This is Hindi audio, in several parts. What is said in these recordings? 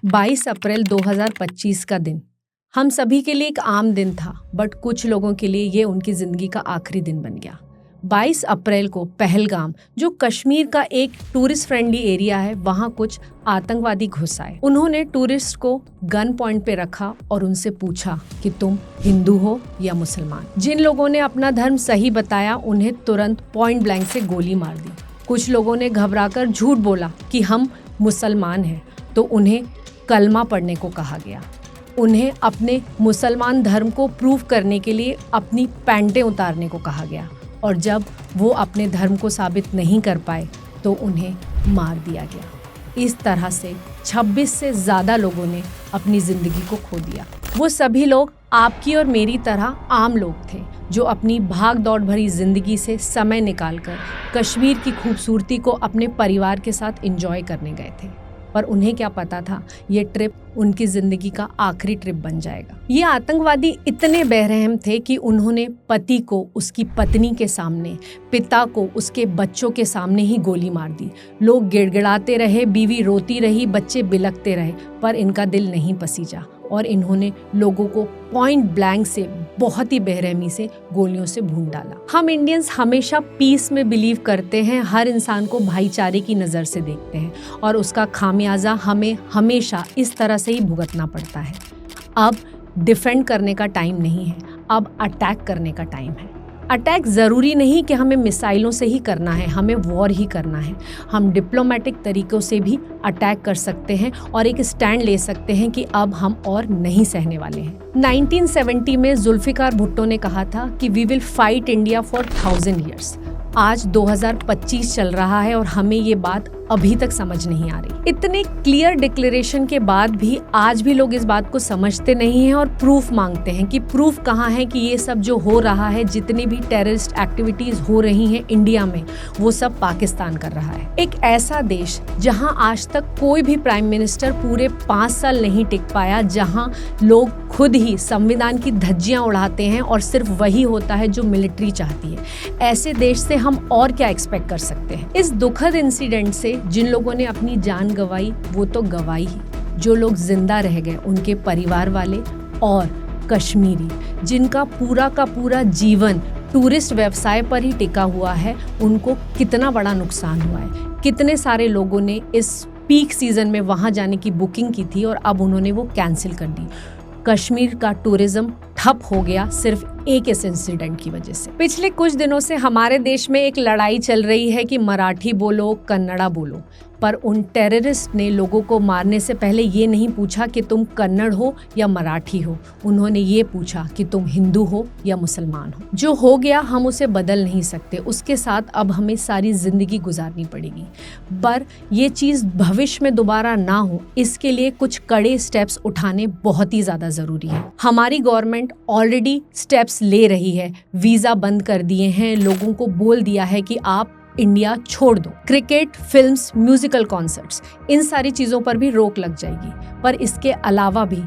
22 अप्रैल 2025 का दिन हम सभी के लिए एक आम दिन था, बट कुछ लोगों के लिए ये उनकी जिंदगी का आखिरी दिन बन गया। 22 अप्रैल को पहलगाम, जो कश्मीर का एक टूरिस्ट फ्रेंडली एरिया है, वहाँ कुछ आतंकवादी घुस आए। उन्होंने टूरिस्ट को गन पॉइंट पे रखा और उनसे पूछा कि तुम हिंदू हो या मुसलमान। जिन लोगों ने अपना धर्म सही बताया, उन्हें तुरंत पॉइंट ब्लैंक से गोली मार दी। कुछ लोगों ने घबराकर झूठ बोला कि हम मुसलमान हैं, तो उन्हें कलमा पढ़ने को कहा गया। उन्हें अपने मुसलमान धर्म को प्रूव करने के लिए अपनी पैंटें उतारने को कहा गया, और जब वो अपने धर्म को साबित नहीं कर पाए तो उन्हें मार दिया गया। इस तरह से 26 से ज़्यादा लोगों ने अपनी ज़िंदगी को खो दिया। वो सभी लोग आपकी और मेरी तरह आम लोग थे, जो अपनी भाग दौड़ भरी ज़िंदगी से समय निकालकर कश्मीर की खूबसूरती को अपने परिवार के साथ एंजॉय करने गए थे। पर उन्हें क्या पता था, ये ट्रिप उनकी ज़िंदगी का आखिरी ट्रिप बन जाएगा। ये आतंकवादी इतने बेरहम थे कि उन्होंने पति को उसकी पत्नी के सामने, पिता को उसके बच्चों के सामने ही गोली मार दी। लोग गिड़गिड़ाते रहे, बीवी रोती रही, बच्चे बिलखते रहे, पर इनका दिल नहीं पसीजा और इन्होंने लोगों को पॉइंट ब्लैंक से बहुत ही बेरहमी से गोलियों से भून डाला। हम इंडियंस हमेशा पीस में बिलीव करते हैं, हर इंसान को भाईचारे की नज़र से देखते हैं, और उसका खामियाजा हमें हमेशा इस तरह से ही भुगतना पड़ता है। अब डिफेंड करने का टाइम नहीं है, अब अटैक करने का टाइम है। अटैक ज़रूरी नहीं कि हमें मिसाइलों से ही करना है, हमें वॉर ही करना है। हम डिप्लोमेटिक तरीक़ों से भी अटैक कर सकते हैं और एक स्टैंड ले सकते हैं कि अब हम और नहीं सहने वाले हैं। 1970 में जुल्फ़िकार भुट्टो ने कहा था कि we will fight India for 1000 years. आज 2025 चल रहा है और हमें ये बात अभी तक समझ नहीं आ रही। इतने क्लियर डिक्लेरेशन के बाद भी आज भी लोग इस बात को समझते नहीं हैं और प्रूफ मांगते हैं कि प्रूफ कहाँ है कि ये सब जो हो रहा है, जितनी भी टेररिस्ट एक्टिविटीज हो रही हैं इंडिया में, वो सब पाकिस्तान कर रहा है। एक ऐसा देश जहां आज तक कोई भी प्राइम मिनिस्टर पूरे 5 साल नहीं टिक पाया, जहां लोग खुद ही संविधान की धज्जियां उड़ाते हैं और सिर्फ वही होता है जो मिलिट्री चाहती है, ऐसे देश से हम और क्या एक्सपेक्ट कर सकते हैं। इस दुखद इंसिडेंट से जिन लोगों ने अपनी जान गंवाई, वो तो गंवाई ही, जो लोग जिंदा रह गए, उनके परिवार वाले और कश्मीरी, जिनका पूरा का पूरा जीवन टूरिस्ट व्यवसाय पर ही टिका हुआ है, उनको कितना बड़ा नुकसान हुआ है। कितने सारे लोगों ने इस पीक सीजन में वहां जाने की बुकिंग की थी और अब उन्होंने वो कैंसिल कर दी। कश्मीर का टूरिज्म ठप हो गया सिर्फ एक इस इंसिडेंट की वजह से। पिछले कुछ दिनों से हमारे देश में एक लड़ाई चल रही है कि मराठी बोलो, कन्नड़ा बोलो, पर उन टेररिस्ट ने लोगों को मारने से पहले ये नहीं पूछा कि तुम कन्नड़ हो या मराठी हो, उन्होंने ये पूछा कि तुम हिंदू हो या मुसलमान हो। जो हो गया हम उसे बदल नहीं सकते, उसके साथ अब हमें सारी जिंदगी गुजारनी पड़ेगी। पर ये चीज़ भविष्य में दोबारा ना हो, इसके लिए कुछ कड़े स्टेप्स उठाने बहुत ही ज़्यादा ज़रूरी है। हमारी गवर्नमेंट ऑलरेडी स्टेप्स ले रही है, वीज़ा बंद कर दिए हैं, लोगों को बोल दिया है कि आप इंडिया छोड़ दो। क्रिकेट, फिल्म्स, म्यूजिकल कॉन्सर्ट्स, इन सारी चीज़ों पर भी रोक लग जाएगी। पर इसके अलावा भी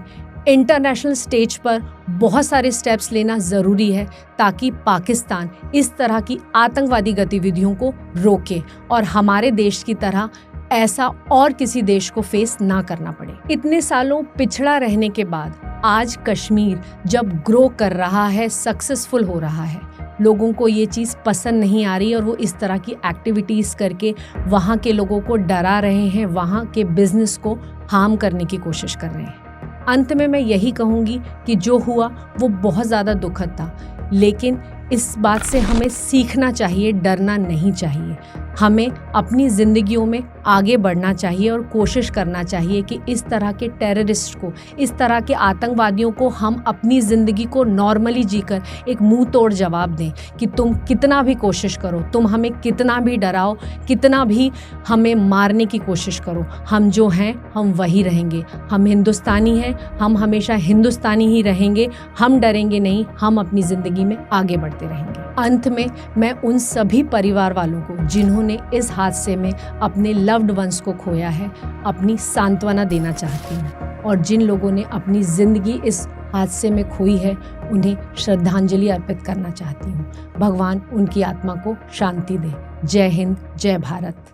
इंटरनेशनल स्टेज पर बहुत सारे स्टेप्स लेना ज़रूरी है, ताकि पाकिस्तान इस तरह की आतंकवादी गतिविधियों को रोके और हमारे देश की तरह ऐसा और किसी देश को फेस ना करना पड़े। इतने सालों पिछड़ा रहने के बाद आज कश्मीर जब ग्रो कर रहा है, सक्सेसफुल हो रहा है, लोगों को ये चीज़ पसंद नहीं आ रही और वो इस तरह की एक्टिविटीज़ करके वहाँ के लोगों को डरा रहे हैं, वहाँ के बिजनेस को हार्म करने की कोशिश कर रहे हैं। अंत में मैं यही कहूँगी कि जो हुआ वो बहुत ज़्यादा दुखद था, लेकिन इस बात से हमें सीखना चाहिए, डरना नहीं चाहिए। हमें अपनी ज़िंदगियों में आगे बढ़ना चाहिए और कोशिश करना चाहिए कि इस तरह के टेररिस्ट को, इस तरह के आतंकवादियों को हम अपनी ज़िंदगी को नॉर्मली जीकर एक मुंह तोड़ जवाब दें कि तुम कितना भी कोशिश करो, तुम हमें कितना भी डराओ, कितना भी हमें मारने की कोशिश करो, हम जो हैं हम वही रहेंगे। हम हिंदुस्तानी हैं, हम हमेशा हिंदुस्तानी ही रहेंगे, हम डरेंगे नहीं, हम अपनी ज़िंदगी में आगे बढ़ते रहेंगे। अंत में मैं उन सभी परिवार वालों को जिन्होंने इस हादसे में अपने लव्ड वंस को खोया है, अपनी सांत्वना देना चाहती हूँ, और जिन लोगों ने अपनी ज़िंदगी इस हादसे में खोई है, उन्हें श्रद्धांजलि अर्पित करना चाहती हूँ। भगवान उनकी आत्मा को शांति दे। जय हिंद, जय भारत।